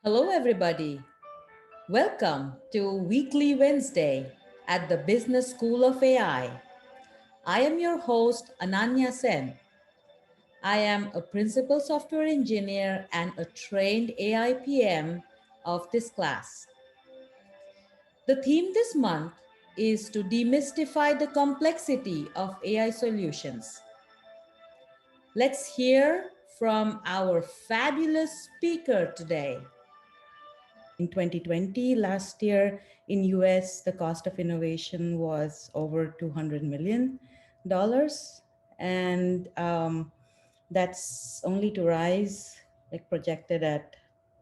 Hello, everybody. Welcome to Weekly Wednesday at the Business School of AI. I am your host, Ananya Sen. I am a principal software engineer and a trained AI PM of this class. The theme this month is to demystify the complexity of AI solutions. Let's hear from our fabulous speaker today. In 2020, last year in US, the cost of innovation was over $200 million. And that's only to rise, like projected at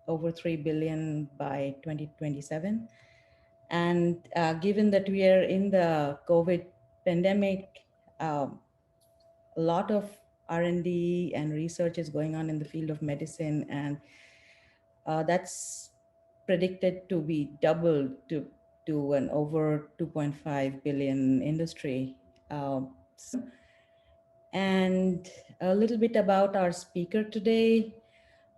over 3 billion by 2027. And given that we are in the COVID pandemic, a lot of R&D and research is going on in the field of medicine, and that's predicted to be doubled to an over 2.5 billion industry. And a little bit about our speaker today.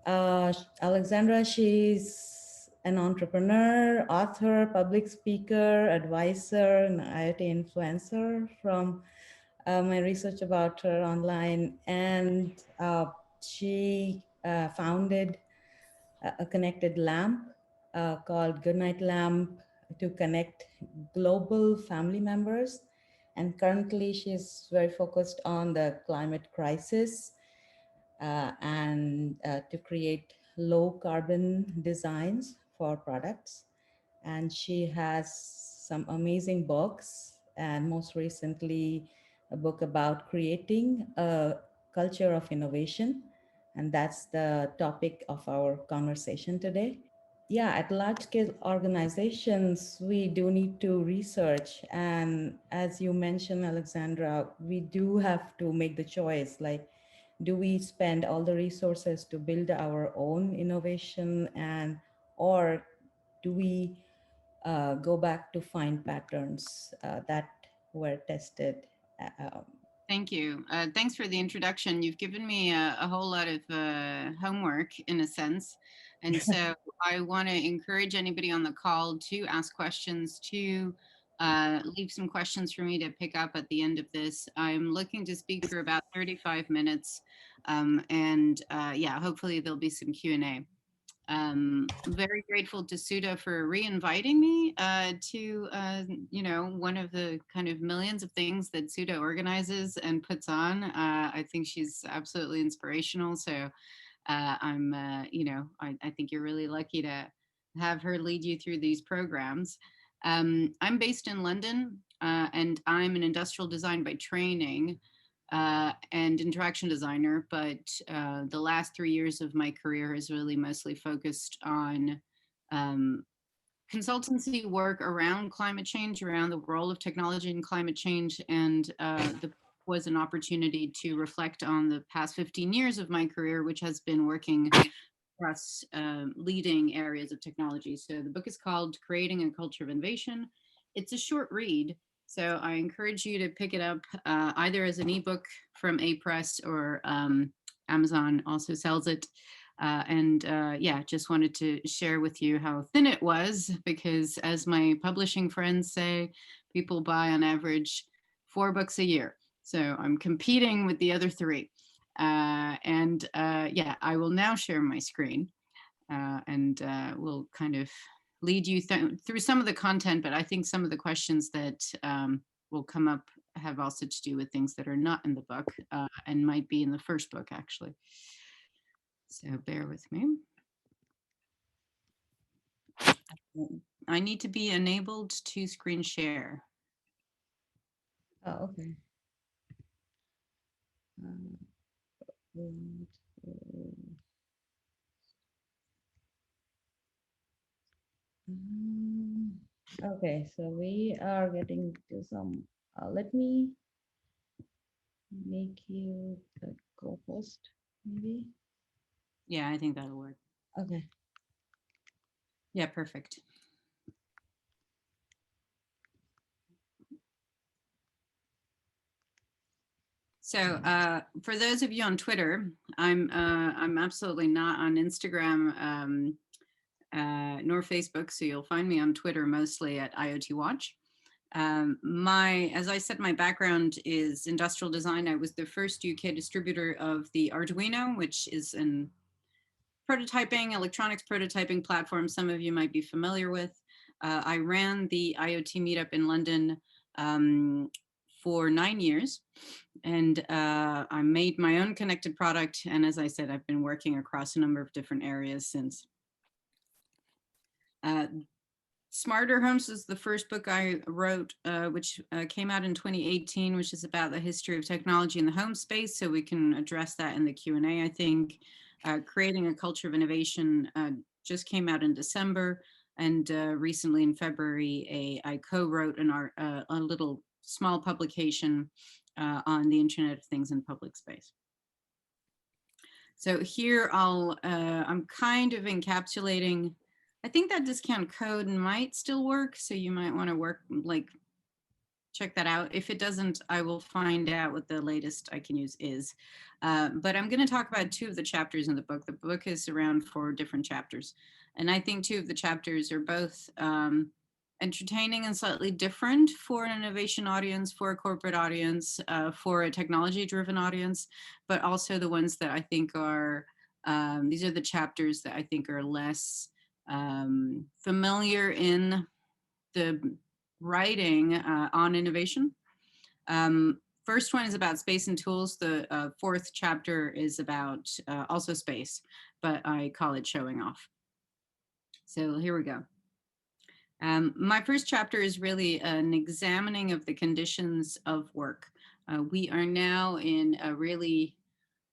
Alexandra, she's an entrepreneur, author, public speaker, advisor, and IoT influencer from my research about her online. And she founded a connected lamp called Goodnight Lamp to connect global family members. And currently, she's very focused on the climate crisis and to create low carbon designs for products. And she has some amazing books, and most recently, a book about creating a culture of innovation. And that's the topic of our conversation today. Yeah, at large scale organizations, we do need to research. And as you mentioned, Alexandra, we do have to make the choice, like, do we spend all the resources to build our own innovation, and or do we go back to find patterns that were tested? Um, Thank you. Thanks for the introduction. You've given me a whole lot of homework in a sense. And so I want to encourage anybody on the call to ask questions, to leave some questions for me to pick up at the end of this. I'm looking to speak for about 35 minutes. Yeah, hopefully there'll be some Q&A. Very grateful to Sudha for re-inviting me to, one of the kind of millions of things that Sudha organizes and puts on. I think she's absolutely inspirational. So I think you're really lucky to have her lead you through these programs. I'm based in London, and I'm an industrial design by training and interaction designer, but the last 3 years of my career has really mostly focused on um, consultancy work around climate change, around the role of technology in climate change, and the was an opportunity to reflect on the past 15 years of my career, which has been working across leading areas of technology. So the book is called Creating a Culture of Innovation. It's a short read, so I encourage you to pick it up either as an ebook from A Press or Amazon also sells it. Yeah, just wanted to share with you how thin it was because, as my publishing friends say, people buy on average 4 books a year. So I'm competing with the other three. Yeah, I will now share my screen and we'll kind of lead you through some of the content, but I think some of the questions that will come up have also to do with things that are not in the book and might be in the first book, actually. So bear with me. I need to be enabled to screen share. oh, okay. Um, Mm, Okay, so we are getting to some. Let me make you the co-host, maybe. Yeah, I think that'll work. Okay. Yeah, perfect. So for those of you on Twitter, I'm absolutely not on Instagram. nor Facebook. So you'll find me on Twitter mostly at IoT Watch. As I said, my background is industrial design. I was the first UK distributor of the Arduino, which is an prototyping, electronics prototyping platform some of you might be familiar with. I ran the IoT meetup in London for 9 years, and I made my own connected product. And as I said, I've been working across a number of different areas since. Smarter Homes was the first book I wrote, which came out in 2018, which is about the history of technology in the home space. So we can address that in the Q&A, I think. Creating a Culture of Innovation just came out in December. And recently in February, I co-wrote a little small publication on the Internet of Things in public space. So here I'm kind of encapsulating. I think that discount code might still work, so you might want to check that out. If it doesn't, I will find out what the latest I can use is. But I'm going to talk about 2 of the chapters in the book. The book is around 4 different chapters, and I think 2 of the chapters are both entertaining and slightly different for an innovation audience, for a corporate audience, for a technology-driven audience, but also the ones that I think are, these are the chapters that I think are less familiar in the writing on innovation. First one is about space and tools. The 4th chapter is about also space, but I call it showing off. So here we go. My first chapter is really an examining of the conditions of work. We are now in a really,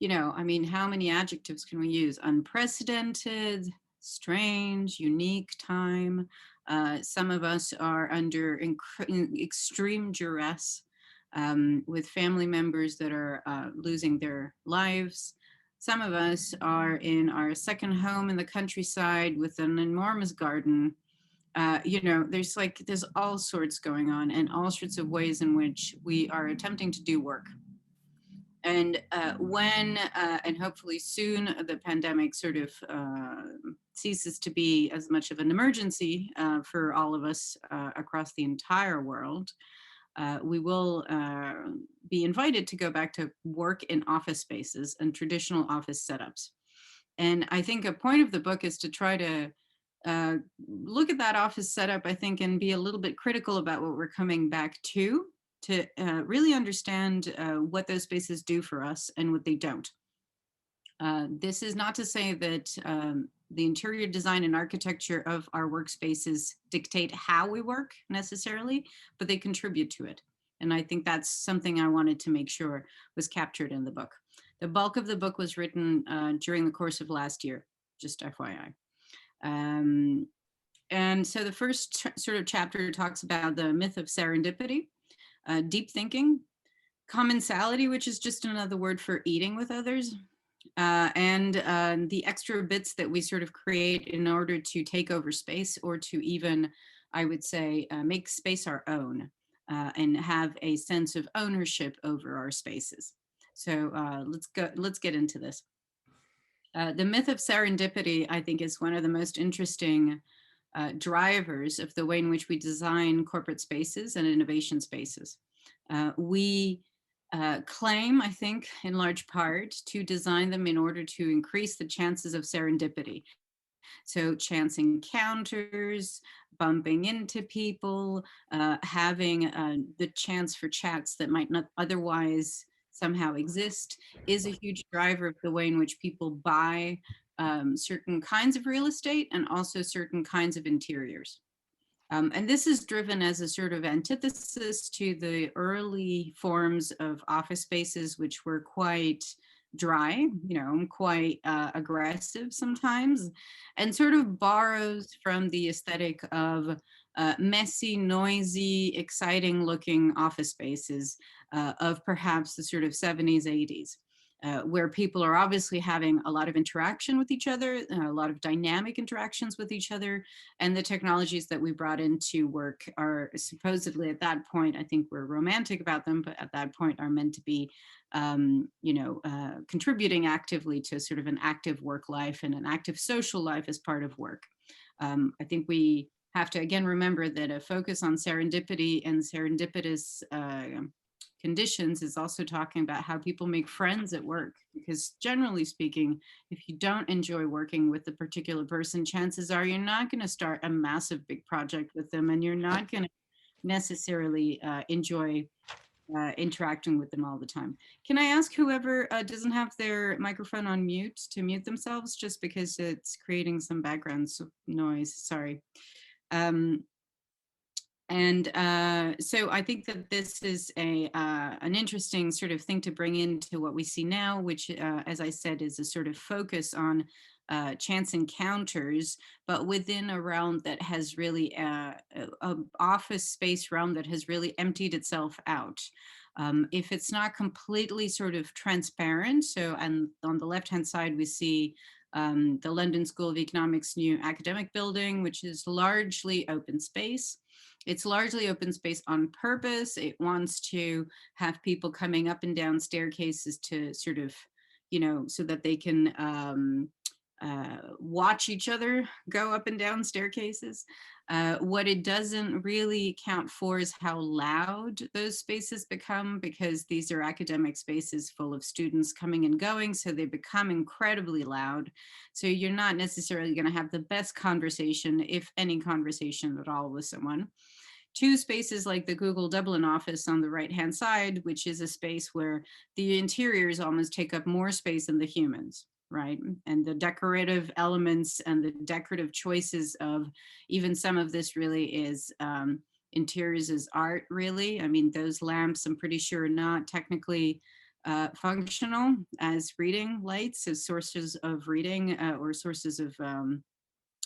I mean, how many adjectives can we use? Unprecedented, strange, unique time. Some of us are under extreme duress with family members that are losing their lives. Some of us are in our second home in the countryside with an enormous garden. There's all sorts going on and all sorts of ways in which we are attempting to do work. And when, and hopefully soon, the pandemic sort of ceases to be as much of an emergency for all of us across the entire world, we will be invited to go back to work in office spaces and traditional office setups. And I think a point of the book is to try to look at that office setup, I think, and be a little bit critical about what we're coming back to really understand what those spaces do for us and what they don't. This is not to say that the interior design and architecture of our workspaces dictate how we work necessarily, but they contribute to it. And I think that's something I wanted to make sure was captured in the book. The bulk of the book was written during the course of last year, just FYI. And so the first sort of chapter talks about the myth of serendipity, deep thinking, commensality, which is just another word for eating with others, and the extra bits that we sort of create in order to take over space or to even, I would say, make space our own and have a sense of ownership over our spaces. So let's get into this. The myth of serendipity, I think, is one of the most interesting drivers of the way in which we design corporate spaces and innovation spaces. We claim, I think, in large part, to design them in order to increase the chances of serendipity. So chance encounters, bumping into people, having the chance for chats that might not otherwise somehow exist is a huge driver of the way in which people buy certain kinds of real estate and also certain kinds of interiors. And this is driven as a sort of antithesis to the early forms of office spaces, which were quite dry, quite aggressive sometimes, and sort of borrows from the aesthetic of messy, noisy, exciting looking office spaces of perhaps the sort of 70s, 80s. Where people are obviously having a lot of interaction with each other, a lot of dynamic interactions with each other, and the technologies that we brought into work are supposedly at that point, I think we're romantic about them, but at that point are meant to be, contributing actively to sort of an active work life and an active social life as part of work. I think we have to again remember that a focus on serendipity and serendipitous conditions is also talking about how people make friends at work, because generally speaking, if you don't enjoy working with a particular person, chances are you're not going to start a massive big project with them, and you're not going to necessarily enjoy interacting with them all the time. Can I ask whoever doesn't have their microphone on mute to mute themselves, just because it's creating some background noise? Sorry. Um, and so I think that this is an interesting sort of thing to bring into what we see now, which, as I said, is a sort of focus on chance encounters, but within a realm that has really a office space realm that has really emptied itself out. If it's not completely sort of transparent, so, and on the left-hand side, we see the London School of Economics new academic building, which is largely open space. It's largely open space on purpose. It wants to have people coming up and down staircases to sort of, so that they can watch each other go up and down staircases. What it doesn't really count for is how loud those spaces become, because these are academic spaces full of students coming and going, so they become incredibly loud. So you're not necessarily going to have the best conversation, if any conversation at all, with someone. Two spaces like the Google Dublin office on the right-hand side, which is a space where the interiors almost take up more space than the humans, right? And the decorative elements and the decorative choices of even some of this really is interiors as art, really. I mean, those lamps, I'm pretty sure, are not technically functional as reading lights, as sources of reading or sources of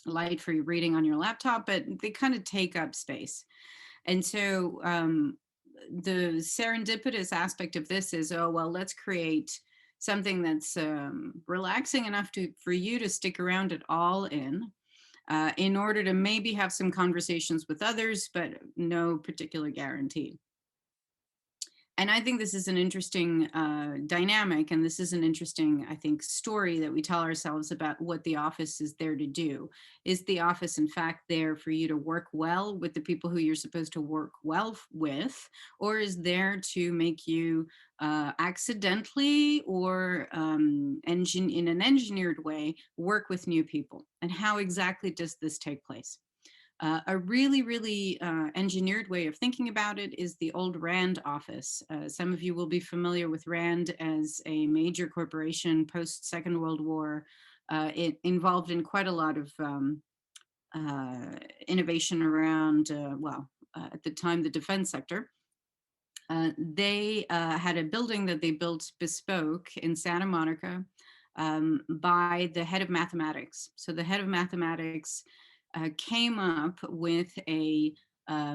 light for your reading on your laptop, but they kind of take up space. And so the serendipitous aspect of this is, oh, well, let's create something that's relaxing enough for you to stick around at all in order to maybe have some conversations with others, but no particular guarantee. And I think this is an interesting dynamic, and this is an interesting, I think, story that we tell ourselves about what the office is there to do. Is the office, in fact, there for you to work well with the people who you're supposed to work well with, or is there to make you accidentally or in an engineered way work with new people? And how exactly does this take place? A really, really engineered way of thinking about it is the old Rand office. Some of you will be familiar with Rand as a major corporation post Second World War. It involved in quite a lot of innovation around, at the time, the defense sector. They had a building that they built bespoke in Santa Monica by the head of mathematics. So the head of mathematics came up with a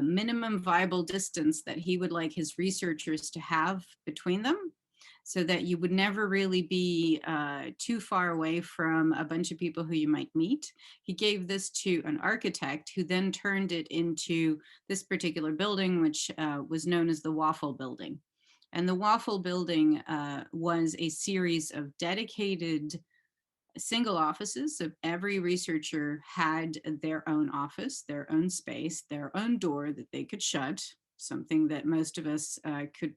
minimum viable distance that he would like his researchers to have between them, so that you would never really be too far away from a bunch of people who you might meet. He gave this to an architect who then turned it into this particular building, which was known as the Waffle Building. And the Waffle Building was a series of dedicated single offices. So every researcher had their own office, their own space, their own door that they could shut, something that most of us could,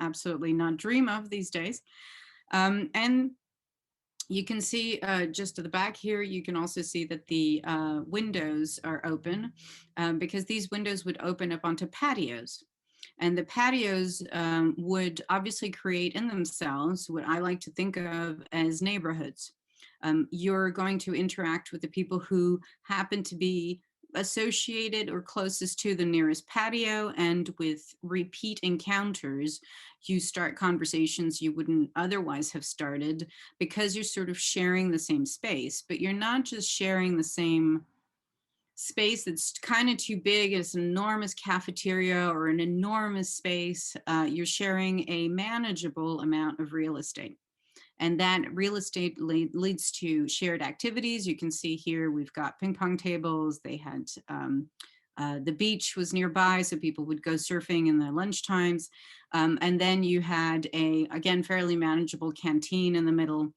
absolutely not dream of these days. And you can see just to the back here, you can also see that the windows are open because these windows would open up onto patios. And the patios would obviously create in themselves what I like to think of as neighborhoods. You're going to interact with the people who happen to be associated or closest to the nearest patio, and with repeat encounters, you start conversations you wouldn't otherwise have started, because you're sort of sharing the same space. But you're not just sharing the same space that's kind of too big, it's an enormous cafeteria or an enormous space. You're sharing a manageable amount of real estate. And that real estate leads to shared activities. You can see here we've got ping pong tables. They had the beach was nearby, so people would go surfing in their lunch times. And then you had again, fairly manageable canteen in the middle.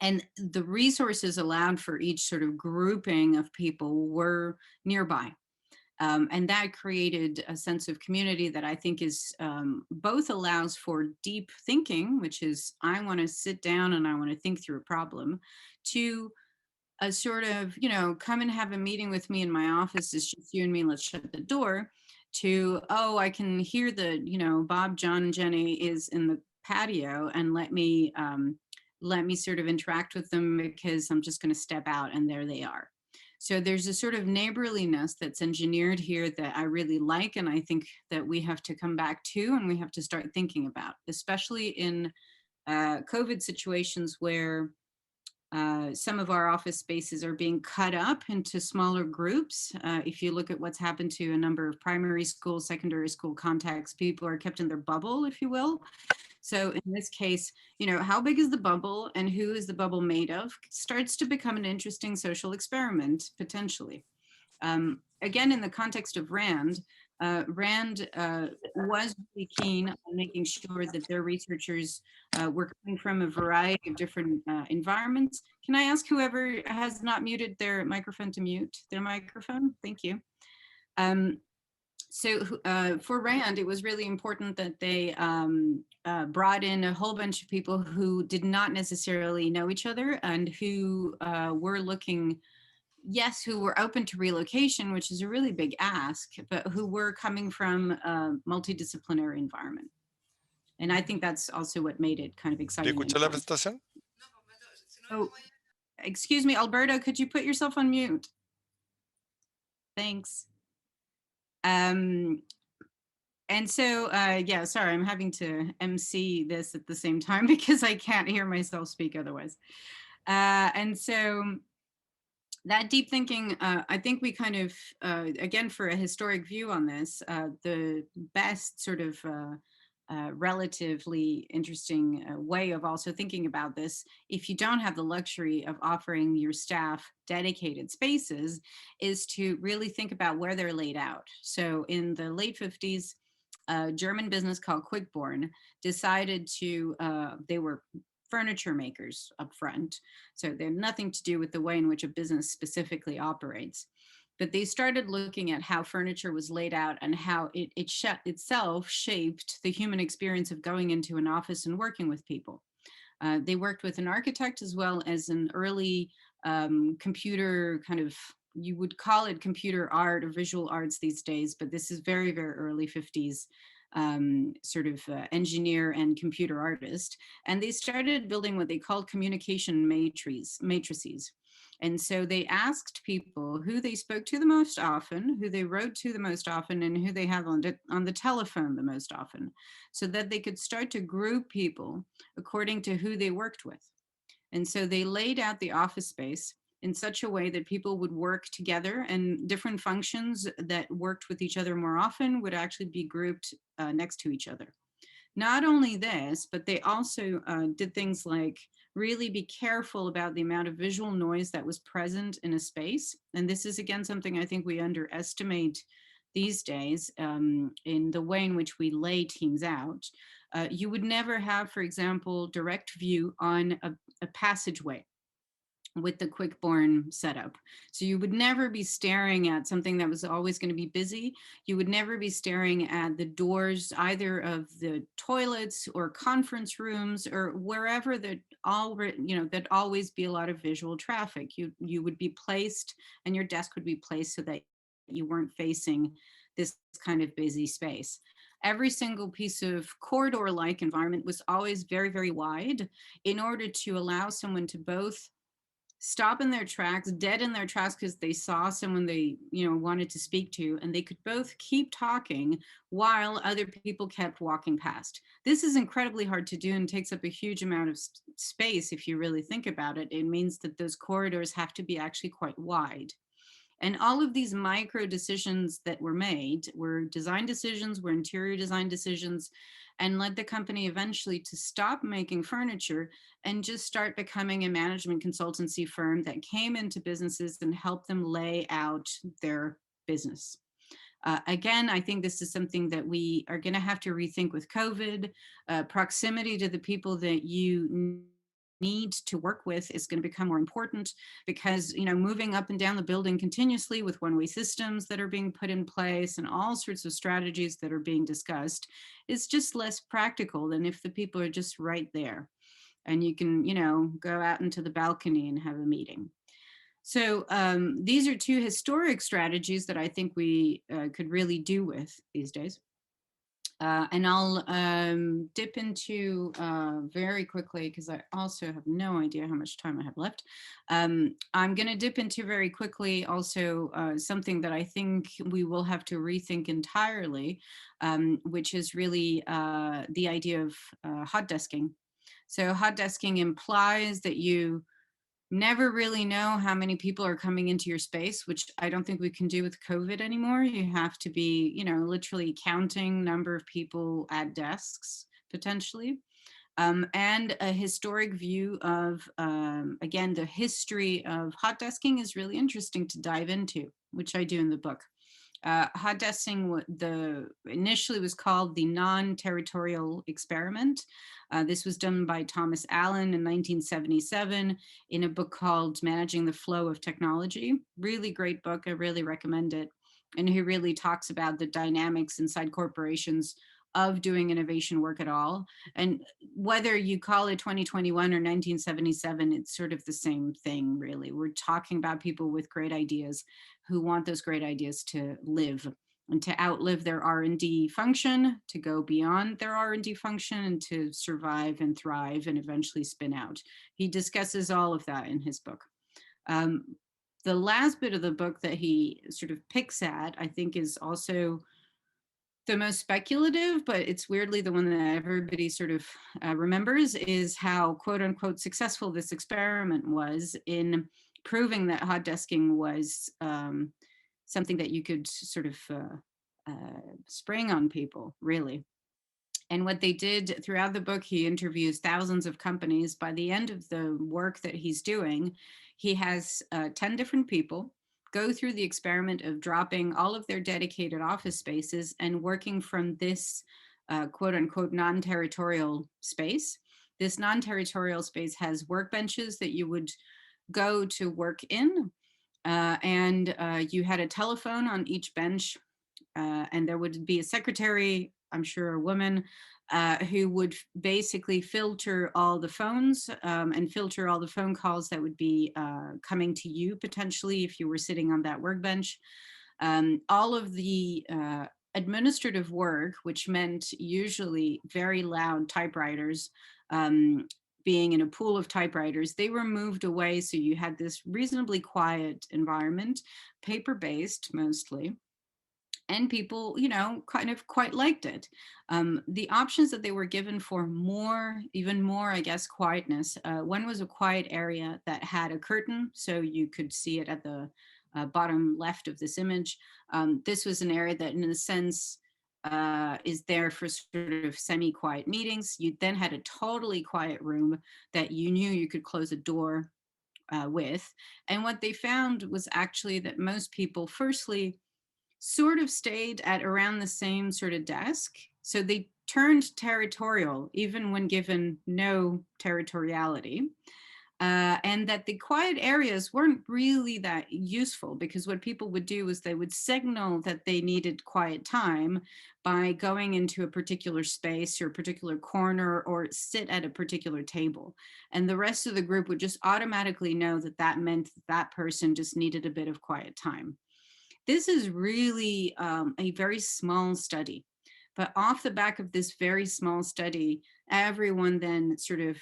And the resources allowed for each sort of grouping of people were nearby. And that created a sense of community that I think is both allows for deep thinking, which is I want to sit down and I want to think through a problem, to a sort of, come and have a meeting with me in my office. It's just you and me. Let's shut the door. To, oh, I can hear the, Bob, John, and Jenny is in the patio, and let me sort of interact with them because I'm just going to step out and there they are. So there's a sort of neighborliness that's engineered here that I really like, and I think that we have to come back to and we have to start thinking about, especially in COVID situations where some of our office spaces are being cut up into smaller groups. If you look at what's happened to a number of primary school, secondary school contexts, people are kept in their bubble, if you will. So in this case, how big is the bubble and who is the bubble made of starts to become an interesting social experiment, potentially. Again, in the context of Rand, Rand was really keen on making sure that their researchers were coming from a variety of different environments. Can I ask whoever has not muted their microphone to mute their microphone? Thank you. So for Rand, it was really important that they brought in a whole bunch of people who did not necessarily know each other and who were looking, yes, who were open to relocation, which is a really big ask, but who were coming from a multidisciplinary environment. And I think that's also what made it kind of ¿Te exciting and escuchó la fun. presentación? Oh, excuse me, Alberto, could you put yourself on mute? Thanks. And so, yeah, sorry, I'm having to MC this at the same time because I can't hear myself speak otherwise. And so that deep thinking, I think we kind of, again, for a historic view on this, the best sort of relatively interesting way of also thinking about this, if you don't have the luxury of offering your staff dedicated spaces, is to really think about where they're laid out. So in the late 50s, a German business called Quickborn decided to, they were furniture makers up front. So they had nothing to do with the way in which a business specifically operates. But they started looking at how furniture was laid out and how it itself shaped the human experience of going into an office and working with people. They worked with an architect as well as an early computer kind of, you would call it computer art or visual arts these days, but this is very, very early 50s sort of engineer and computer artist. And they started building what they called communication matrices. And so they asked people who they spoke to the most often, who they wrote to the most often, and who they have on the telephone the most often, so that they could start to group people according to who they worked with. And so they laid out the office space in such a way that people would work together, and different functions that worked with each other more often would actually be grouped next to each other. Not only this, but they also did things like really be careful about the amount of visual noise that was present in a space. And this is, again, something I think we underestimate these days in the way in which we lay teams out. You would never have, for example, direct view on a passageway with the Quickborn setup. So you would never be staring at something that was always going to be busy. You would never be staring at the doors either of the toilets or conference rooms or wherever that that always be a lot of visual traffic. You would be placed, and your desk would be placed so that you weren't facing this kind of busy space. Every single piece of corridor-like environment was always very, very wide in order to allow someone to both stop in their tracks, dead in their tracks because they saw someone they, wanted to speak to, and they could both keep talking while other people kept walking past. This is incredibly hard to do and takes up a huge amount of space. If you really think about it, it means that those corridors have to be actually quite wide. And all of these micro decisions that were made were design decisions, were interior design decisions, and led the company eventually to stop making furniture and just start becoming a management consultancy firm that came into businesses and helped them lay out their business. Again, I think this is something that we are going to have to rethink with COVID. Proximity to the people that you need to work with is going to become more important because, moving up and down the building continuously with one-way systems that are being put in place and all sorts of strategies that are being discussed is just less practical than if the people are just right there and you can, go out into the balcony and have a meeting. So these are two historic strategies that I think we could really do with these days. And I'll dip into very quickly because I also have no idea how much time I have left. I'm going to dip into very quickly also something that I think we will have to rethink entirely, which is really the idea of hot desking. So hot desking implies that you never really know how many people are coming into your space, which I don't think we can do with COVID anymore. You have to be, literally counting number of people at desks potentially. And a historic view of, again, the history of hot desking is really interesting to dive into, which I do in the book. Hot desking initially was called the non-territorial experiment. This was done by Thomas Allen in 1977 in a book called Managing the Flow of Technology. Really great book. I really recommend it. And he really talks about the dynamics inside corporations of doing innovation work at all. And whether you call it 2021 or 1977, it's sort of the same thing, really. We're talking about people with great ideas who want those great ideas to live and to outlive their R&D function, to go beyond their R&D function and to survive and thrive and eventually spin out. He discusses all of that in his book. The last bit of the book that he sort of picks at, I think, is also the most speculative, but it's weirdly the one that everybody sort of remembers, is how quote unquote successful this experiment was in proving that hot desking was something that you could sort of spring on people, really. And what they did throughout the book, he interviews thousands of companies. By the end of the work that he's doing, he has 10 different people go through the experiment of dropping all of their dedicated office spaces and working from this quote unquote non-territorial space. This non-territorial space has workbenches that you would go to work in, and you had a telephone on each bench, and there would be a secretary, I'm sure a woman, who would basically filter all the phones and filter all the phone calls that would be coming to you potentially if you were sitting on that workbench. All of the administrative work, which meant usually very loud typewriters, being in a pool of typewriters, they were moved away. So you had this reasonably quiet environment, paper-based mostly. And people, kind of quite liked it. The options that they were given for even more, I guess, quietness. One was a quiet area that had a curtain, so you could see it at the bottom left of this image. This was an area that, in a sense, is there for sort of semi-quiet meetings. You then had a totally quiet room that you knew you could close a door with. And what they found was actually that most people, firstly, sort of stayed at around the same sort of desk. So they turned territorial, even when given no territoriality. And that the quiet areas weren't really that useful, because what people would do is they would signal that they needed quiet time by going into a particular space or a particular corner or sit at a particular table. And the rest of the group would just automatically know that that meant that person just needed a bit of quiet time. This is really a very small study, but off the back of this very small study, everyone then sort of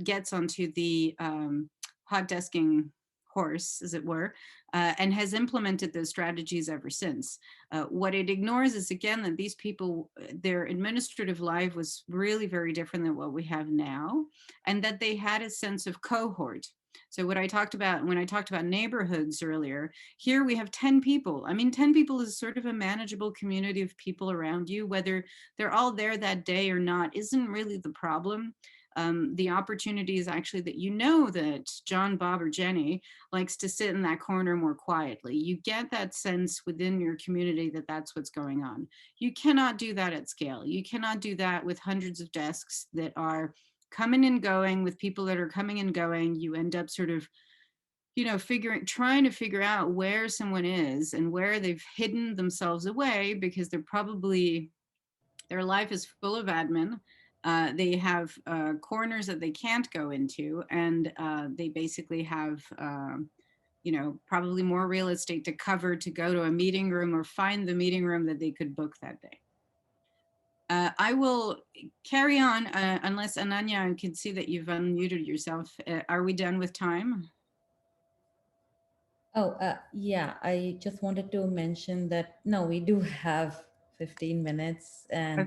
gets onto the hot desking horse, as it were, and has implemented those strategies ever since. What it ignores is, again, that these people, their administrative life was really very different than what we have now, and that they had a sense of cohort. So what I talked about when I talked about neighborhoods earlier, here we have 10 people. I mean, 10 people is sort of a manageable community of people around you. Whether they're all there that day or not isn't really the problem. The opportunity is actually that that John, Bob, or Jenny likes to sit in that corner more quietly. You get that sense within your community that that's what's going on. You cannot do that at scale. You cannot do that with hundreds of desks that are coming and going with people that are coming and going. You end up sort of, trying to figure out where someone is and where they've hidden themselves away, because they're probably, their life is full of admin. They have corners that they can't go into, and they basically have, probably more real estate to cover to go to a meeting room or find the meeting room that they could book that day. I will carry on unless Ananya, I can see that you've unmuted yourself. Are we done with time? Oh, yeah, I just wanted to mention that no, we do have 15 minutes, and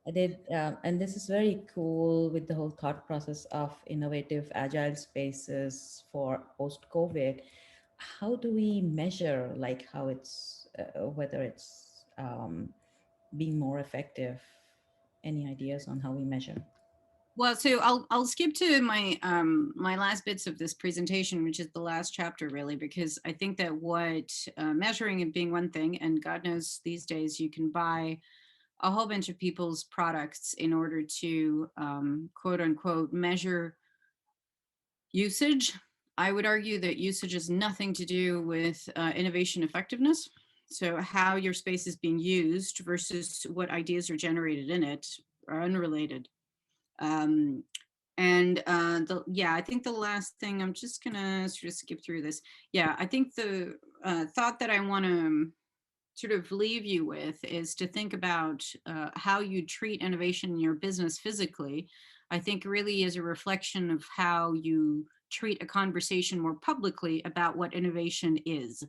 Okay. and this is very cool with the whole thought process of innovative agile spaces for post-COVID. How do we measure, like, how it's, whether it's being more effective? Any ideas on how we measure? Well, so I'll skip to my last bits of this presentation, which is the last chapter, really, because I think that what measuring it being one thing, and God knows these days you can buy a whole bunch of people's products in order to quote unquote measure usage. I would argue that usage has nothing to do with innovation effectiveness. So how your space is being used versus what ideas are generated in it are unrelated. Um, and yeah, I think the last thing, I'm just gonna sort of skip through this. Yeah, I think the thought that I want to sort of leave you with is to think about how you treat innovation in your business physically. I think really is a reflection of how you treat a conversation more publicly about what innovation is.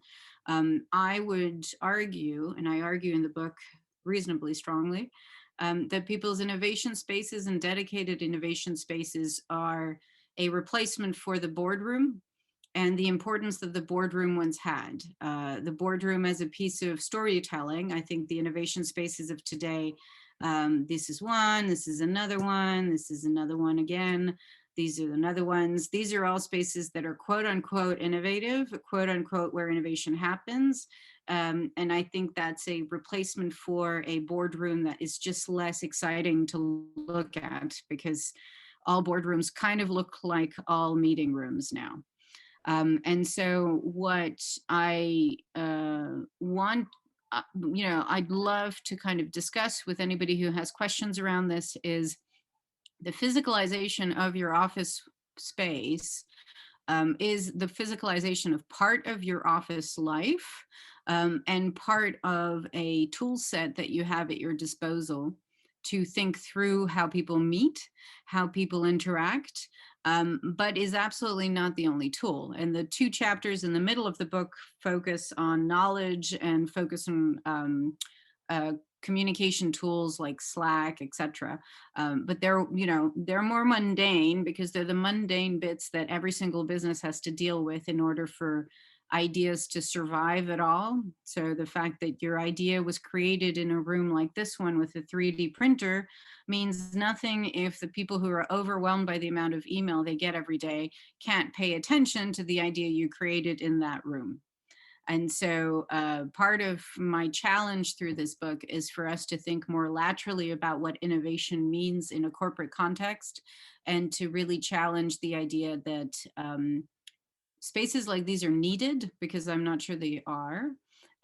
I would argue, and I argue in the book reasonably strongly, that people's innovation spaces and dedicated innovation spaces are a replacement for the boardroom and the importance that the boardroom once had. The boardroom as a piece of storytelling. I think the innovation spaces of today, this is one, this is another one, this is another one again. These are another ones. These are all spaces that are quote unquote innovative, quote unquote, where innovation happens. And I think that's a replacement for a boardroom that is just less exciting to look at, because all boardrooms kind of look like all meeting rooms now. And so what I want, I'd love to kind of discuss with anybody who has questions around this is the physicalization of your office space is the physicalization of part of your office life and part of a tool set that you have at your disposal to think through how people meet, how people interact, but is absolutely not the only tool. And the two chapters in the middle of the book focus on knowledge and focus on uh, communication tools like Slack, etc. But they're more mundane because they're the mundane bits that every single business has to deal with in order for ideas to survive at all. So the fact that your idea was created in a room like this one with a 3D printer means nothing if the people who are overwhelmed by the amount of email they get every day can't pay attention to the idea you created in that room. And so part of my challenge through this book is for us to think more laterally about what innovation means in a corporate context, and to really challenge the idea that spaces like these are needed, because I'm not sure they are.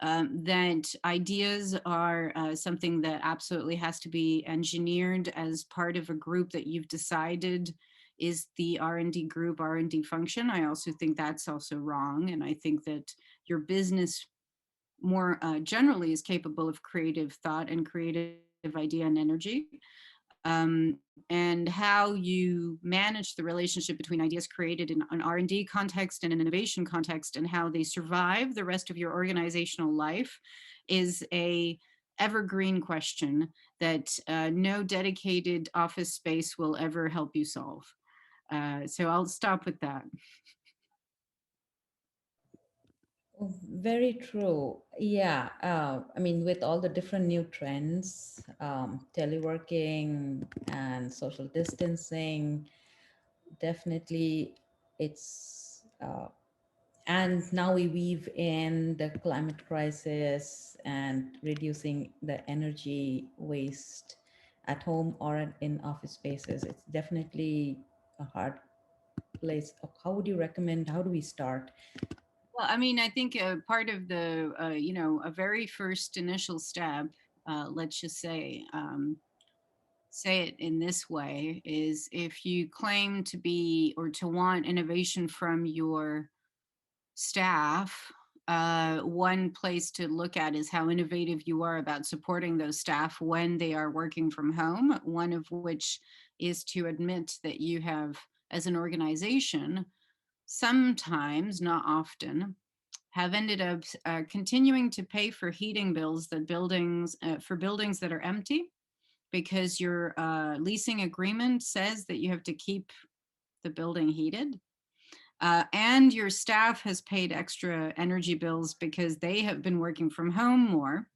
That ideas are something that absolutely has to be engineered as part of a group that you've decided is the R&D group, R&D function. I also think that's also wrong. And I think that your business more generally is capable of creative thought and creative idea and energy. And how you manage the relationship between ideas created in an R&D context and an innovation context, and how they survive the rest of your organizational life, is a evergreen question that no dedicated office space will ever help you solve. So I'll stop with that. Oh, very true. Yeah. I mean, with all the different new trends, teleworking and social distancing, definitely it's, and now we weave in the climate crisis and reducing the energy waste at home or in office spaces. It's definitely a hard place. How would you recommend? How do we start? Well, I mean, I think part of the, a very first initial step, let's just say it in this way, is if you claim to be or to want innovation from your staff, one place to look at is how innovative you are about supporting those staff when they are working from home. One of which is to admit that you have, as an organization, sometimes, not often, have ended up continuing to pay for heating bills that buildings for buildings that are empty because your leasing agreement says that you have to keep the building heated. And your staff has paid extra energy bills because they have been working from home more.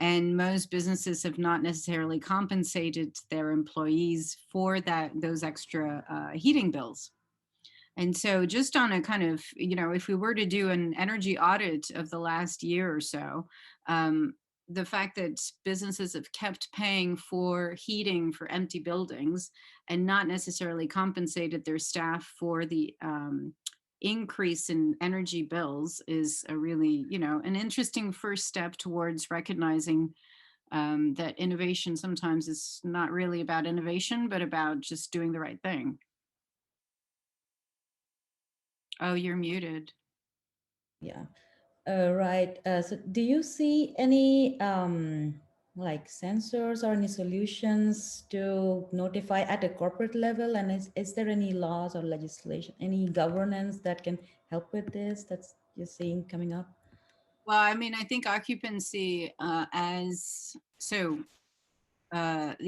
And most businesses have not necessarily compensated their employees for those extra heating bills. And so, just on a kind of, if we were to do an energy audit of the last year or so, um, the fact that businesses have kept paying for heating for empty buildings and not necessarily compensated their staff for the increase in energy bills is a really, an interesting first step towards recognizing that innovation sometimes is not really about innovation, but about just doing the right thing. Oh, you're muted. Yeah. Right. So, do you see any like sensors or any solutions to notify at a corporate level? And is there any laws or legislation, any governance that can help with this? That's you're seeing coming up. Well, I mean, I think occupancy the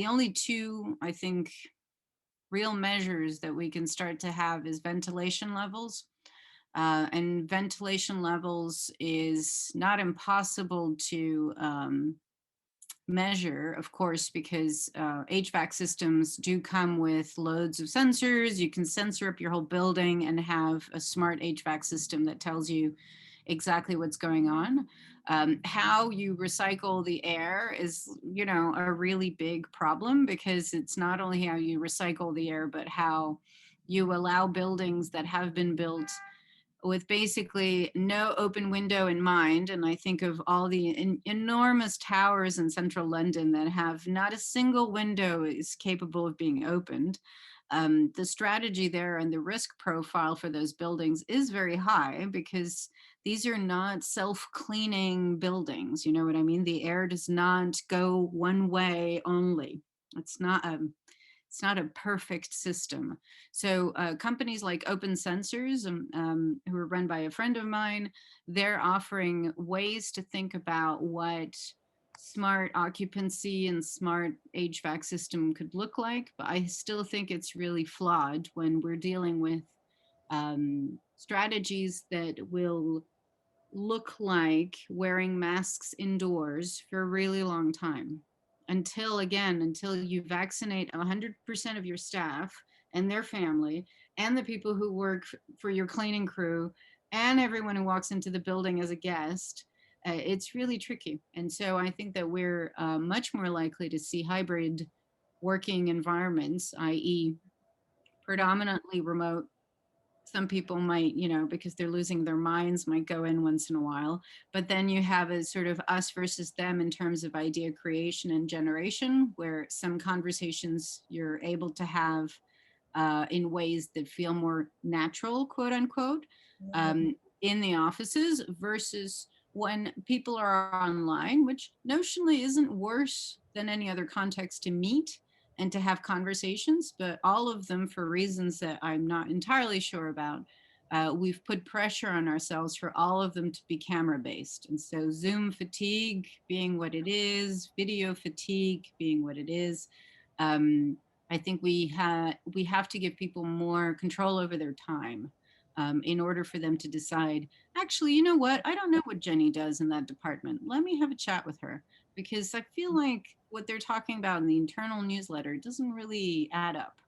only two, I think, real measures that we can start to have is ventilation levels. And ventilation levels is not impossible to measure, of course, because HVAC systems do come with loads of sensors. You can sensor up your whole building and have a smart HVAC system that tells you exactly what's going on. How you recycle the air is, a really big problem because it's not only how you recycle the air, but how you allow buildings that have been built with basically no open window in mind. And I think of all the enormous towers in central London that have not a single window is capable of being opened. The strategy there and the risk profile for those buildings is very high because these are not self-cleaning buildings. You know what I mean? The air does not go one way only. It's not a it's not a perfect system. So companies like Open Sensors, who are run by a friend of mine, they're offering ways to think about what smart occupancy and smart HVAC system could look like. But I still think it's really flawed when we're dealing with strategies that will look like wearing masks indoors for a really long time until you vaccinate 100% of your staff and their family and the people who work for your cleaning crew and everyone who walks into the building as a guest. It's really tricky. And so I think that we're much more likely to see hybrid working environments, i.e., predominantly remote. Some people might, because they're losing their minds, might go in once in a while. But then you have a sort of us versus them in terms of idea creation and generation, where some conversations you're able to have in ways that feel more natural, quote unquote, Mhm. um, in the offices versus when people are online, which notionally isn't worse than any other context to meet and to have conversations, but all of them, for reasons that I'm not entirely sure about, we've put pressure on ourselves for all of them to be camera based. And so, Zoom fatigue being what it is, video fatigue being what it is. Um, I think we have to give people more control over their time in order for them to decide. Actually, you know what? I don't know what Jenny does in that department. Let me have a chat with her because I feel like what they're talking about in the internal newsletter doesn't really add up.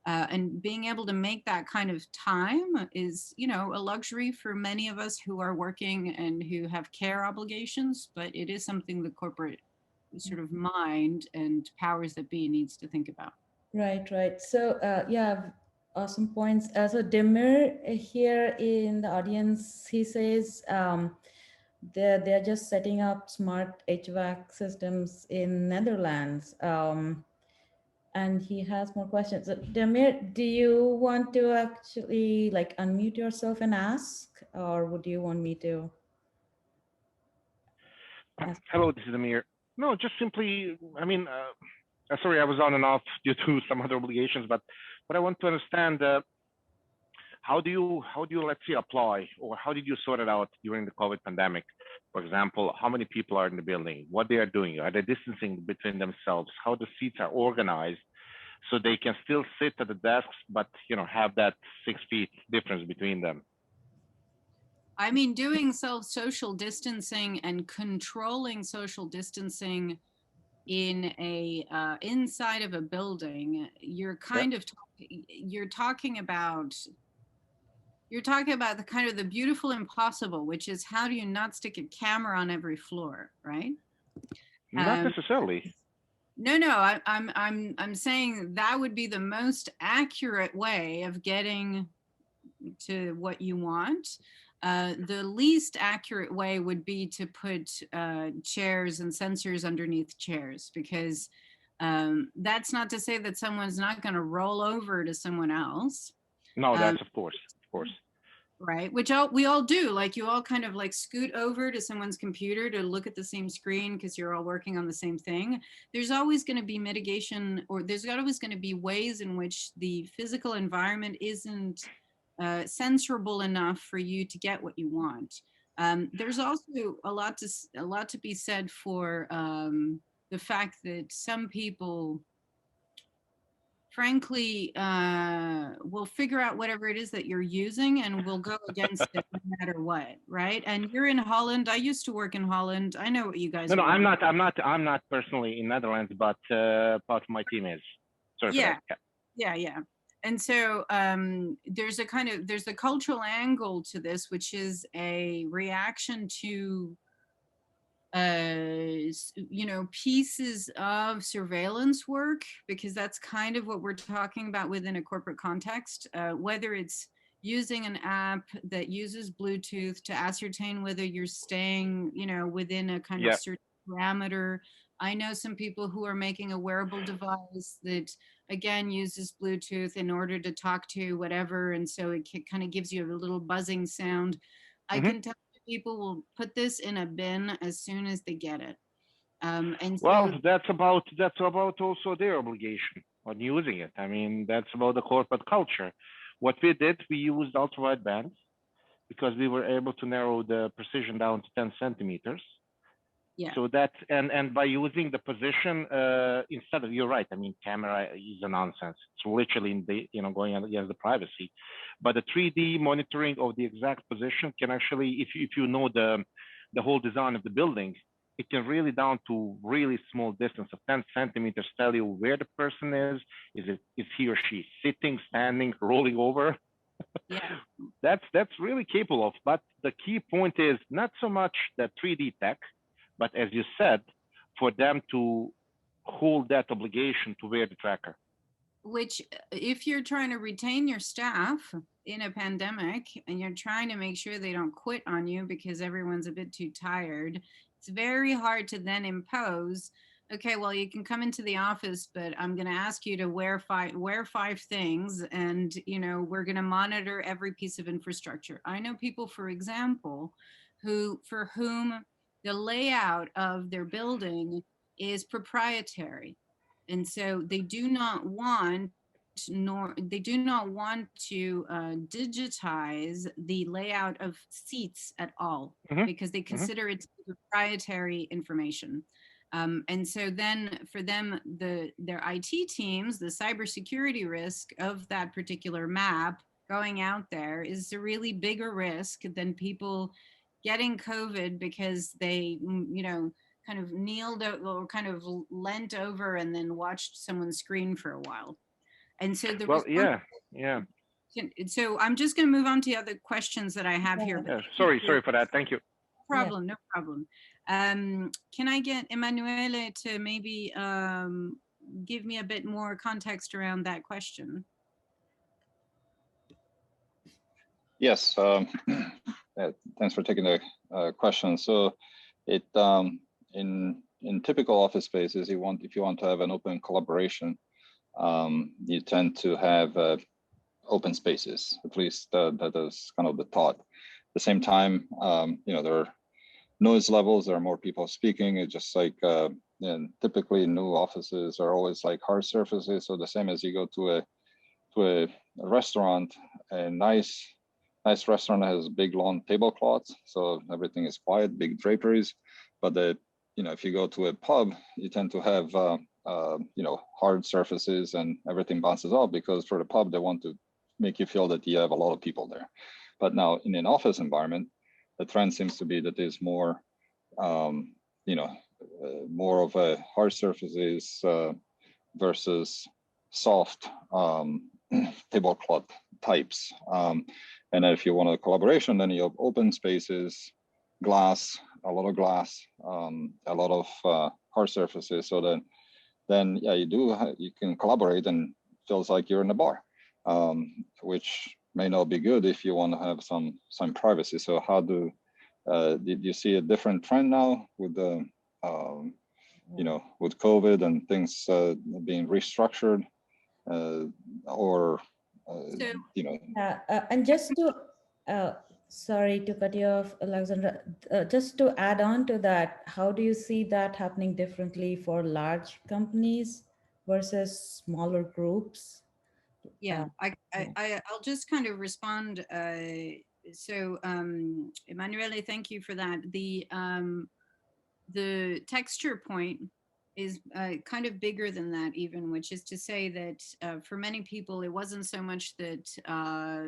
And being able to make that kind of time is, a luxury for many of us who are working and who have care obligations, but it is something the corporate sort of mind and powers that be needs to think about. Right, right. So, yeah, awesome points. So, Demir here in the audience, he says they're just setting up smart HVAC systems in Netherlands. And he has more questions. So, Demir, do you want to actually like unmute yourself and ask, or would you want me to ask? Hello, this is Amir. No, just simply, sorry, I was on and off due to some other obligations, but I want to understand how do you let's say apply, or how did you sort it out during the COVID pandemic? For example, how many people are in the building, what they are doing, are they distancing between themselves, how the seats are organized, so they can still sit at the desks, but have that 6 feet difference between them. I mean, doing social distancing and controlling social distancing in a inside of a building, you're Yeah. kind of you're talking about the kind of the beautiful impossible, which is how do you not stick a camera on every floor, right? Not Um, necessarily. no, I'm saying that would be the most accurate way of getting to what you want. The least accurate way would be to put chairs and sensors underneath chairs, because that's not to say that someone's not going to roll over to someone else. No, Um, that's of course. right, which we all do. Like, you all kind of like scoot over to someone's computer to look at the same screen because you're all working on the same thing. There's always going to be mitigation, or there's always going to be ways in which the physical environment isn't censorable enough for you to get what you want. There's also a lot to be said for the fact that some people, frankly, will figure out whatever it is that you're using and will go against it no matter what, right? And you're in Holland. I used to work in Holland. I know what you guys No, are no, working. I'm not personally in Netherlands, but part of my team is. Sorry for Yeah, that. yeah. And so there's a cultural angle to this, which is a reaction to pieces of surveillance work, because that's kind of what we're talking about within a corporate context, whether it's using an app that uses Bluetooth to ascertain whether you're staying, within a kind of Yeah. certain parameter. I know some people who are making a wearable device that again uses Bluetooth in order to talk to whatever, and so it kind of gives you a little buzzing sound. I Hmm. can tell people will put this in a bin as soon as they get it. And Well, so, that's about also their obligation on using it. I mean, that's about the corporate culture. What we did, we used ultrawide bands because we were able to narrow the precision down to 10 centimeters. yeah, So that, and by using the position instead of, you're right. I mean, camera is a nonsense. It's literally in the going against the privacy. But the 3D monitoring of the exact position can actually, if you know the whole design of the building, it can really down to really small distance of 10 centimeters tell you where the person is. Is he or she sitting, standing, rolling over? yeah. That's really capable of. But the key point is not so much the 3D tech, but as you said, for them to hold that obligation to wear the tracker. Which, if you're trying to retain your staff in a pandemic and you're trying to make sure they don't quit on you because everyone's a bit too tired, it's very hard to then impose, okay, well, you can come into the office, but I'm going to ask you to wear five things, and we're going to monitor every piece of infrastructure. I know people, for example, for whom the layout of their building is proprietary, and so they do not want to digitize the layout of seats at all, Mm-hmm. because they Mm-hmm. consider it proprietary information. And so then for them, their IT teams, the cybersecurity risk of that particular map going out there is a really bigger risk than people getting COVID because they, kind of kneeled or kind of leant over and then watched someone's screen for a while. And so the Well, response, yeah, yeah, so I'm just going to move on to the other questions that I have here. Yeah. But yeah. thank Sorry you. for that. Thank you. Yeah. problem, no problem. Can I get Emanuele to maybe give me a bit more context around that question? Yes, thanks for taking the question. So it in typical office spaces, if you want to have an open collaboration, you tend to have open spaces. At least that is kind of the thought. At the same time, there are noise levels. There are more people speaking. It's just like and typically new offices are always like hard surfaces. So the same as you go to a restaurant, a nice restaurant has big long tablecloths, so everything is quiet, big draperies. But if you go to a pub, you tend to have hard surfaces and everything bounces off, because for the pub they want to make you feel that you have a lot of people there. But now in an office environment, the trend seems to be that there's more more of a hard surfaces versus soft tablecloth types. And if you want a collaboration, then you have open spaces, glass, a lot of glass, a lot of hard surfaces. So then yeah, you can collaborate and feels like you're in a bar, which may not be good if you want to have some privacy. So how did you see a different trend now with the with COVID and things being restructured, or So And just to, sorry to cut you off, Alexandra, just to add on to that, how do you see that happening differently for large companies versus smaller groups? yeah, Yeah. I'll just kind of respond. So Emanuele, thank you for that. The texture point is kind of bigger than that even, which is to say that for many people, it wasn't so much that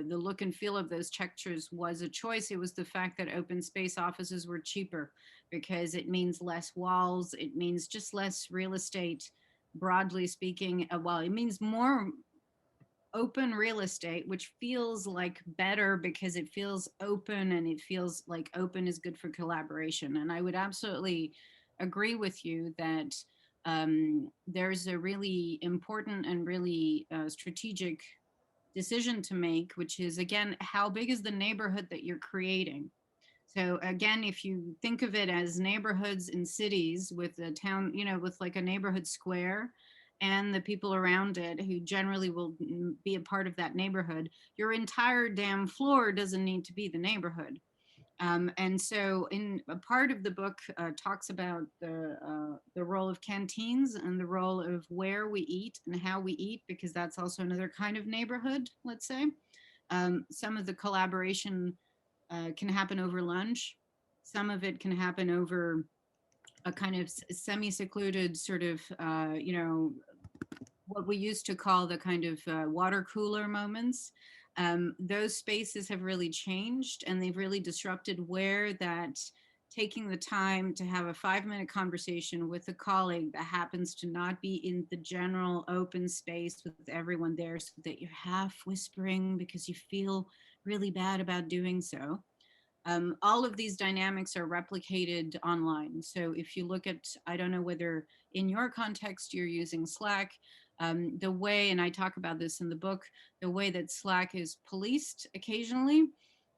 the look and feel of those textures was a choice. It was the fact that open space offices were cheaper, because it means less walls. It means just less real estate, broadly speaking. Well, it means more open real estate, which feels like better because it feels open, and it feels like open is good for collaboration. And I would absolutely agree with you that there's a really important and really strategic decision to make, which is, again, how big is the neighborhood that you're creating? So again, if you think of it as neighborhoods in cities with a town, with like a neighborhood square and the people around it who generally will be a part of that neighborhood, your entire damn floor doesn't need to be the neighborhood. And so in a part of the book talks about the role of canteens and the role of where we eat and how we eat, because that's also another kind of neighborhood, let's say. Some of the collaboration can happen over lunch. Some of it can happen over a kind of semi-secluded sort of, what we used to call the kind of water cooler moments. Those spaces have really changed, and they've really disrupted where that taking the time to have a 5-minute conversation with a colleague that happens to not be in the general open space with everyone there, so that you're half whispering because you feel really bad about doing so. All of these dynamics are replicated online. So if you look at, I don't know whether in your context you're using Slack, the way, and I talk about this in the book, the way that Slack is policed occasionally,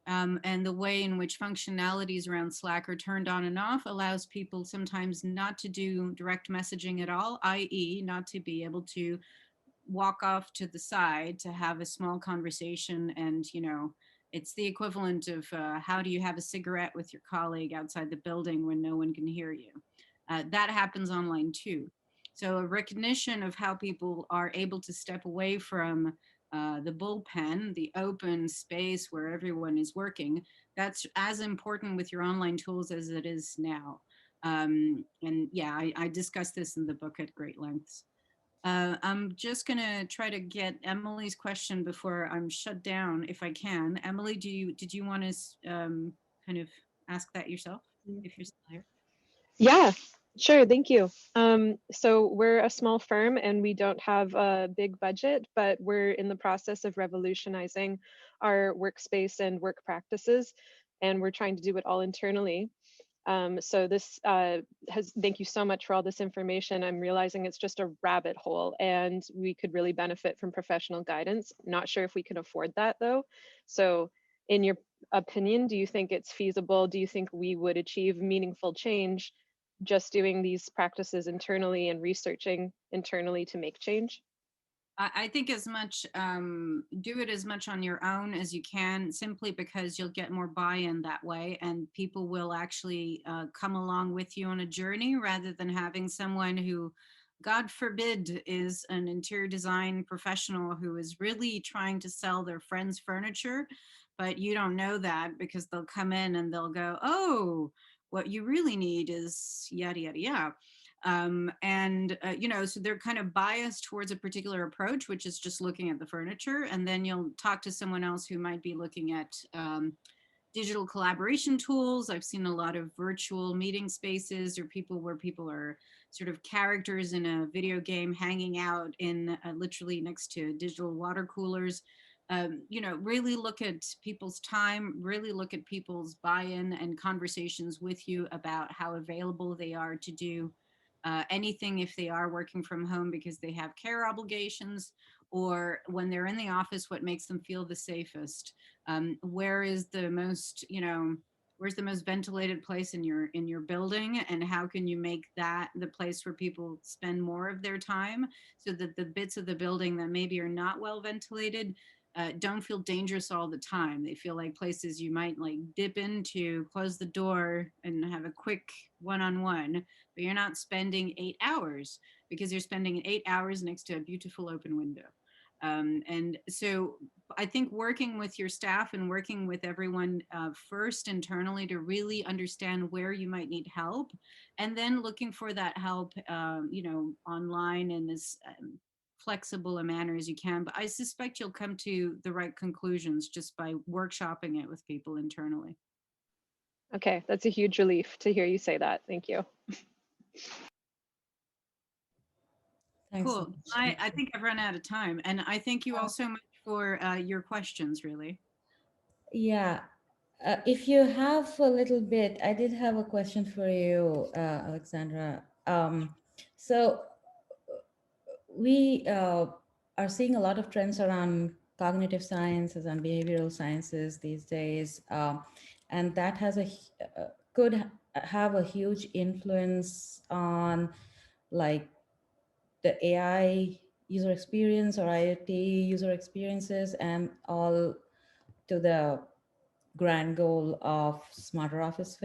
and the way in which functionalities around Slack are turned on and off allows people sometimes not to do direct messaging at all, i.e. not to be able to walk off to the side to have a small conversation. And it's the equivalent of how do you have a cigarette with your colleague outside the building when no one can hear you. That happens online too. So a recognition of how people are able to step away from the bullpen, the open space where everyone is working, that's as important with your online tools as it is now. And yeah, I discuss this in the book at great lengths. I'm just going to try to get Emily's question before I'm shut down, if I can. Emily, did you want to kind of ask that yourself, if you're still here? Yeah, sure. Thank you. So we're a small firm and we don't have a big budget, but we're in the process of revolutionizing our workspace and work practices. and we're trying to do it all internally. So this thank you so much for all this information. I'm realizing it's just a rabbit hole and we could really benefit from professional guidance. Not sure if we can afford that though. So in your opinion, do you think it's feasible? Do you think we would achieve meaningful change just doing these practices internally and researching internally to make change? I think as much, do it as much on your own as you can, simply because you'll get more buy-in that way, and people will actually come along with you on a journey rather than having someone who, God forbid, is an interior design professional who is really trying to sell their friend's furniture, but you don't know that because they'll come in and they'll go, oh, what you really need is yada, yada, yada. So they're kind of biased towards a particular approach, which is just looking at the furniture, and then you'll talk to someone else who might be looking at digital collaboration tools. I've seen a lot of virtual meeting spaces or people where people are sort of characters in a video game hanging out in literally next to digital water coolers. Really look at people's time, really look at people's buy-in and conversations with you about how available they are to do anything if they are working from home because they have care obligations, or when they're in the office, what makes them feel the safest. Where is the most, where's the most ventilated place in your building, and how can you make that the place where people spend more of their time, so that the bits of the building that maybe are not well ventilated don't feel dangerous all the time. They feel like places you might like dip into, close the door, and have a quick one-on-one, but you're not spending 8 hours because you're spending 8 hours next to a beautiful open window. And so I think working with your staff and working with everyone first internally to really understand where you might need help, and then looking for that help, online in as flexible a manner as you can. But I suspect you'll come to the right conclusions just by workshopping it with people internally. Okay, that's a huge relief to hear you say that. Thank you. Thanks so Cool. much. I think I've run out of time, and I thank you all so much for your questions, really. Yeah. If you have a little bit, I did have a question for you, Alexandra. So we are seeing a lot of trends around cognitive sciences and behavioral sciences these days, and that has could have a huge influence on like the AI user experience or IoT user experiences, and all to the grand goal of smarter office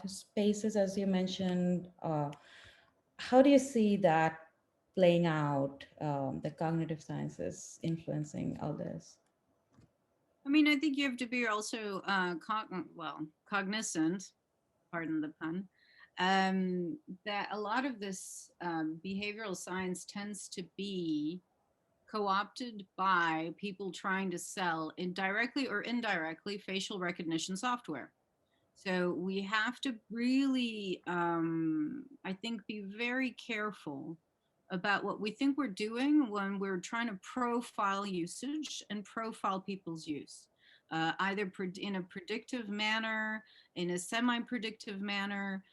spaces, as you mentioned. How do you see that playing out, the cognitive sciences influencing all this? I mean, I think you have to be also cognizant, pardon the pun, that a lot of this behavioral science tends to be co-opted by people trying to sell indirectly or indirectly facial recognition software. So we have to really, I think, be very careful about what we think we're doing when we're trying to profile usage and profile people's use, either in a predictive manner, in a semi-predictive manner,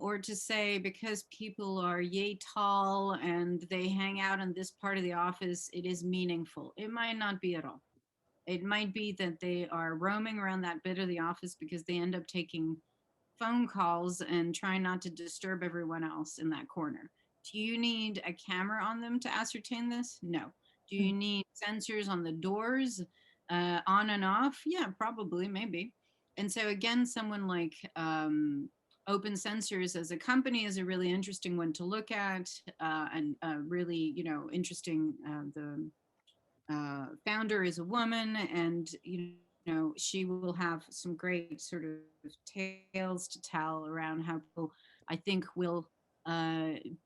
or to say because people are yay tall and they hang out in this part of the office, it is meaningful. It might not be at all. It might be that they are roaming around that bit of the office because they end up taking phone calls and trying not to disturb everyone else in that corner. Do you need a camera on them to ascertain this? No. Do you need sensors on the doors, on and off? Yeah, probably, maybe. And so again, someone like Open Sensors as a company is a really interesting one to look at, and really, interesting. The founder is a woman, and she will have some great sort of tales to tell around how people, I think, will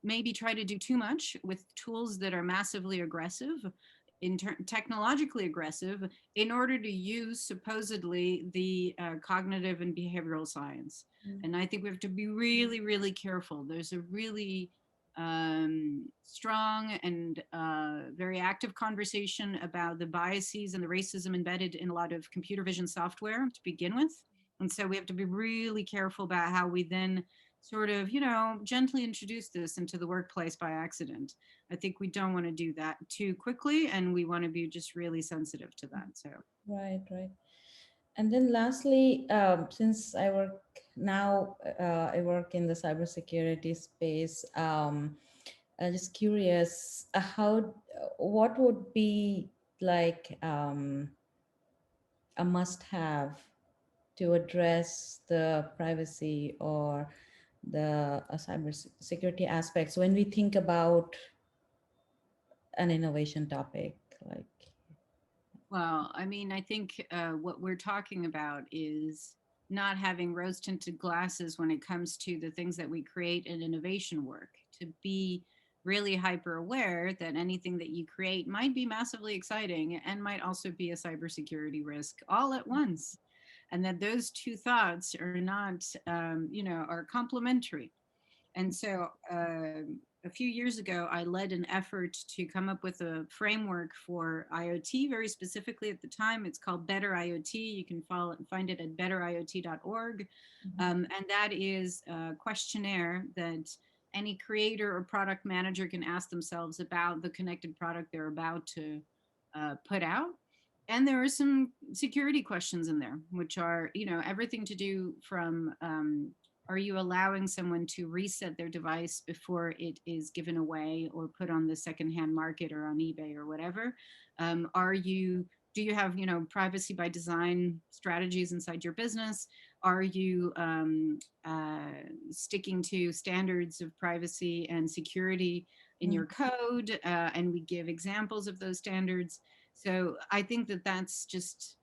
maybe try to do too much with tools that are massively aggressive, technologically aggressive, in order to use supposedly the cognitive and behavioral science. And I think we have to be really, really careful. There's a really strong and very active conversation about the biases and the racism embedded in a lot of computer vision software to begin with. And so we have to be really careful about how we then sort of, gently introduce this into the workplace by accident. I think we don't want to do that too quickly, and we want to be just really sensitive to that. So, Right, right. And then lastly, since I work now, I work in the cybersecurity space. I'm just curious, what would be like a must-have to address the privacy or the cyber security aspects when we think about an innovation topic? Like, well, I mean, I think what we're talking about is not having rose tinted glasses when it comes to the things that we create in innovation work, to be really hyper aware that anything that you create might be massively exciting and might also be a cybersecurity risk all at once. And that those two thoughts are not, are complementary. And so a few years ago, I led an effort to come up with a framework for IoT, very specifically at the time. It's called Better IoT. You can find it at betteriot.org. And that is a questionnaire that any creator or product manager can ask themselves about the connected product they're about to put out. And there are some security questions in there, which are, everything to do from are you allowing someone to reset their device before it is given away or put on the secondhand market or on eBay or whatever? Do you have, privacy by design strategies inside your business? Are you sticking to standards of privacy and security in your code? And we give examples of those standards. So I think that that's just,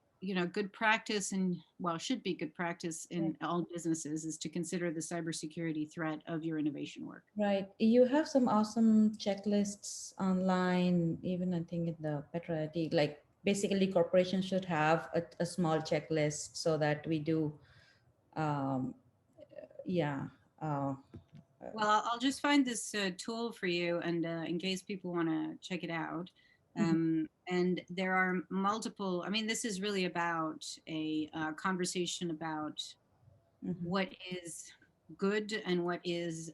good practice, and well, should be good practice in all businesses, is to consider the cybersecurity threat of your innovation work. right. You have some awesome checklists online, even I think in the Petra ID, like basically corporations should have a small checklist so that we do, um, yeah. Well, I'll just find this tool for you, and in case people want to check it out. And there are multiple, I mean, this is really about a conversation about what is good and what is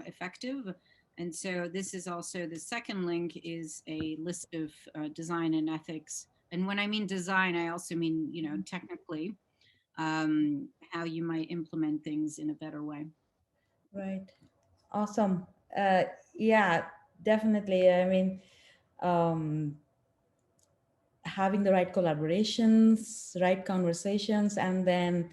effective. And so this is also, the second link is a list of design and ethics. And when I mean design, I also mean, technically, how you might implement things in a better way. Right. Awesome. Yeah, definitely. I mean, um, having the right collaborations, right conversations, and then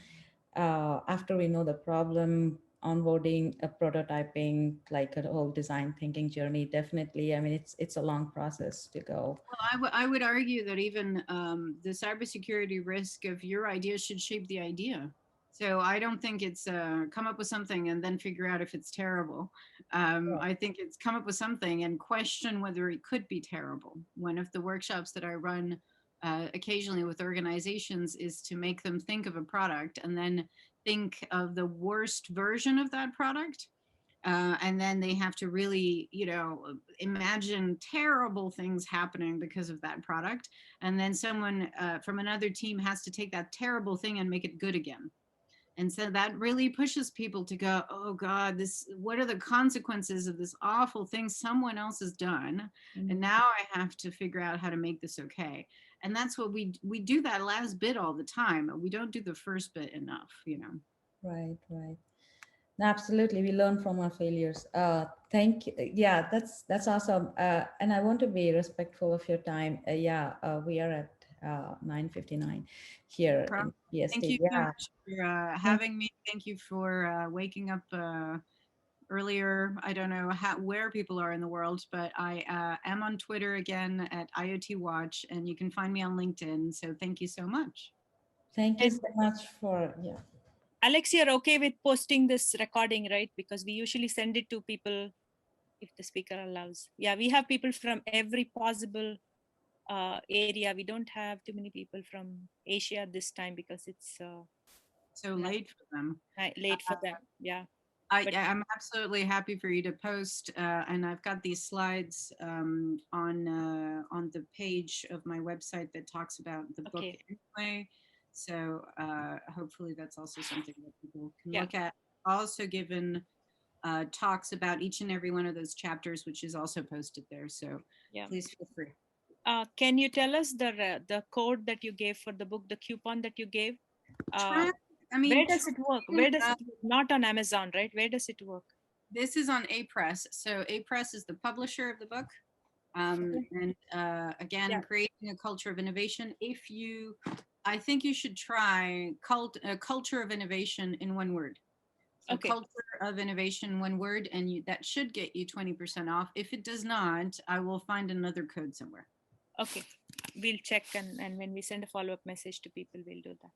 after we know the problem, onboarding, prototyping, like a whole design thinking journey. Definitely. I mean, it's a long process to go. Well, I would argue that even the cybersecurity risk of your idea should shape the idea. So I don't think it's come up with something and then figure out if it's terrible. I think it's come up with something and question whether it could be terrible. One of the workshops that I run occasionally with organizations is to make them think of a product and then think of the worst version of that product. And then they have to really, imagine terrible things happening because of that product. And then someone from another team has to take that terrible thing and make it good again. And so that really pushes people to go, oh God, what are the consequences of this awful thing someone else has done? And now I have to figure out how to make this okay. And that's what we do, that last bit all the time. We don't do the first bit enough, Right, right. Absolutely, we learn from our failures. Thank you. Yeah, that's awesome. And I want to be respectful of your time. Yeah, we are at 9:59 here in Thank PST. you so Yeah. much for having me. Thank you for waking up earlier. I don't know where people are in the world, but I am on Twitter again at IoT Watch, and you can find me on LinkedIn. So thank you so much. Thank you And so much for, yeah. Alex, you're okay with posting this recording, right? Because we usually send it to people if the speaker allows. Yeah, we have people from every possible area. We don't have too many people from Asia this time because it's so late for them. Late for them. Yeah. I'm absolutely happy for you to post, and I've got these slides on the page of my website that talks about the book anyway. So hopefully that's also something that people can Yeah. look at. Also given talks about each and every one of those chapters, which is also posted there. So Yeah. please feel free. Can you tell us the code that you gave for the book, the coupon that you gave? Where does it work? Where does it work? Not on Amazon, right? Where does it work? This is on A-Press. So A-Press is the publisher of the book. And again, Yeah. creating a culture of innovation. I think you should try culture of innovation in one word. So Okay. culture of innovation, one word, and that should get you 20% off. If it does not, I will find another code somewhere. Okay, we'll check, and when we send a follow-up message to people, we'll do that.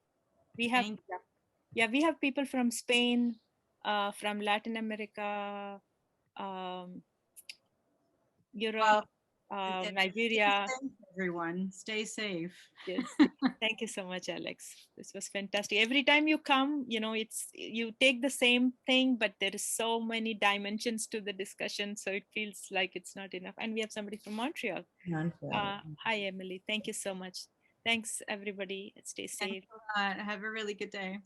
We have, we have people from Spain, from Latin America, Europe, Nigeria. Stay safe, everyone, stay safe. Yes, thank you so much, Alex. This was fantastic. Every time you come, you take the same thing, but there is so many dimensions to the discussion, so it feels like it's not enough. And we have somebody from Montreal. Hi, Emily. Thank you so much. Thanks, everybody. Stay safe. Thanks a lot. Have a really good day.